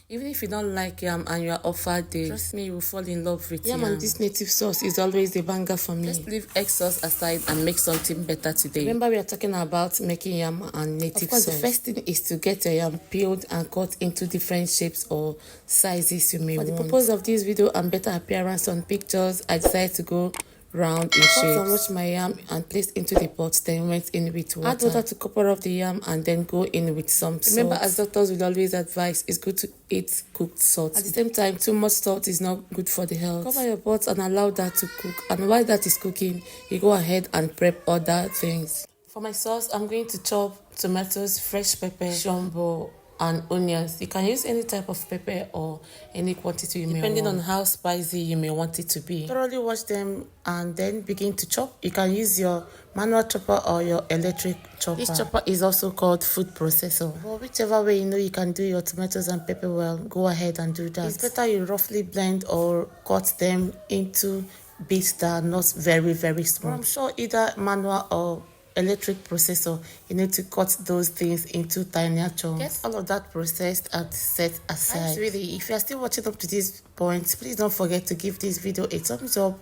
Even if you don't like yam and you are offered it, trust me, you will fall in love with yam. And this native sauce is always the banger for me. Let's leave egg sauce aside and make something better today. Remember, we are talking about making yam and native sauce. Of course, the first thing is to get your yam peeled and cut into different shapes or sizes you may want. For the purpose of this video and better appearance on pictures, I decided to go round in shapes. I washed my yam and placed into the pot, then went in with water. Add water to cover up the yam and then go in with some salt. Remember, as doctors will always advise, it's good to eat cooked salt. At the same time, too much salt is not good for the health. Cover your pot and allow that to cook. And while that is cooking, you go ahead and prep other things. For my sauce, I'm going to chop tomatoes, fresh pepper, shombo, and onions. You can use any type of pepper or any quantity you may want, depending on how spicy you may want it to be. Thoroughly wash them and then begin to chop. You can use your manual chopper or your electric chopper. This chopper is also called food processor. But whichever way you know you can do your tomatoes and pepper well, go ahead and do that. It's better you roughly blend or cut them into bits that are not very small. I'm sure either manual or electric processor, you need to cut those things into tinier chunks. Get all of that processed and set aside. Really, if you are still watching up to this point, please don't forget to give this video a thumbs up,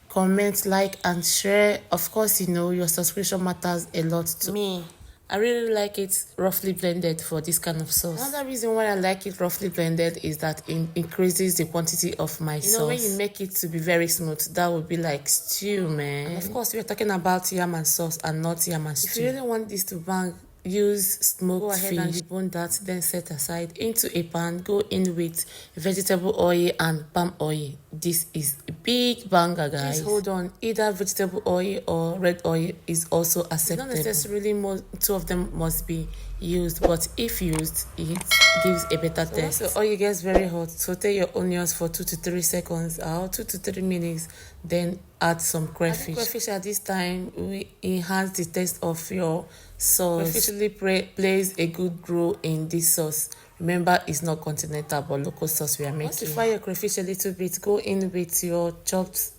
comment, like, and share. Of course, you know your subscription matters a lot to me. I really like it roughly blended for this kind of sauce. Another reason why I like it roughly blended is that it increases the quantity of my sauce. You know, when you make it to be very smooth, that would be like stew, man. And of course, we're talking about yam and sauce and not yam and stew. If you really want this to bang, use smoked fish and debone that, then set aside into a pan. Go in with vegetable oil and palm oil. This is a big banger, guys. Please hold on, either vegetable oil or red oil is also acceptable. Not necessarily two of them must be used, but if used, it gives a better taste. Once the oil gets very hot, saute your onions for 2 to 3 seconds or 2 to 3 minutes, then add some crayfish. Crayfish at this time will enhance the taste of your sauce. Crayfish really plays a good role in this sauce. Remember, it's not continental but local sauce we are making. Once you fry your crayfish a little bit, go in with your chopped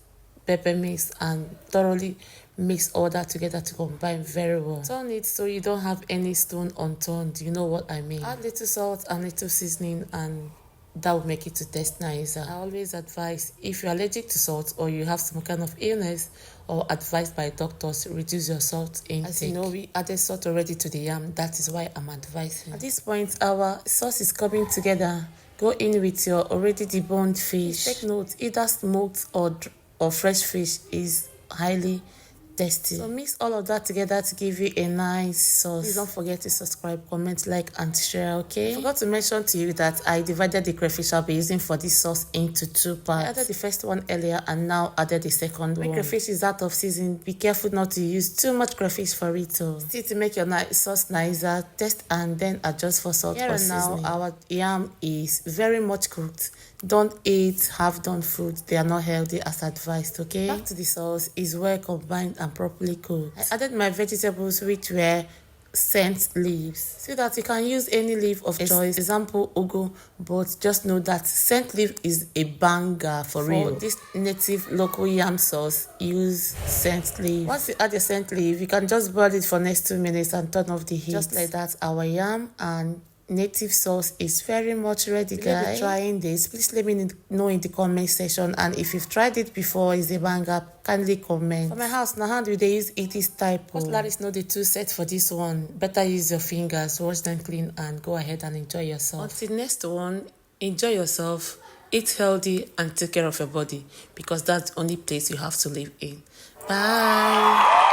pepper mix and thoroughly mix all that together to combine very well. Turn it so you don't have any stone unturned. You know what I mean. Add little salt and little seasoning, and that will make it to taste nicer. I always advise, if you're allergic to salt or you have some kind of illness or advised by doctors, reduce your salt intake. As you know, we added salt already to the yam. That is why I'm advising. At this point, our sauce is coming together. Go in with your already deboned fish. Take note, either smoked or fresh fish is highly tasty. So mix all of that together to give you a nice sauce. Please don't forget to subscribe, comment, like, and share, okay? I forgot to mention to you that I divided the crayfish I'll be using for this sauce into 2 parts. I added the first one earlier and now added the second one. When crayfish is out of season, be careful not to use too much crayfish for it. Still, to make your sauce nicer, test and then adjust for salt or seasoning. Now our yam is very much cooked. Don't eat half-done food. They are not healthy as advised, okay? Back to the sauce is well combined and properly cooked. I added my vegetables, which were scent leaves, so that you can use any leaf of choice, example ugu, but just know that scent leaf is a banger for real. This native local yam sauce, use scent leaf. Once you add your scent leaf, you can just boil it for next 2 minutes and turn off the heat. Just like that, our yam and native sauce is very much ready, guys. If you're trying this, please let me know in the comment section, and if you've tried it before, is a banger, kindly comment. For my house now, hand they use it is type. Just let us know the 2 sets for this one. Better use your fingers, wash them clean, and go ahead and enjoy yourself. Until next one, enjoy yourself, eat healthy, and take care of your body, because that's the only place you have to live in. Bye.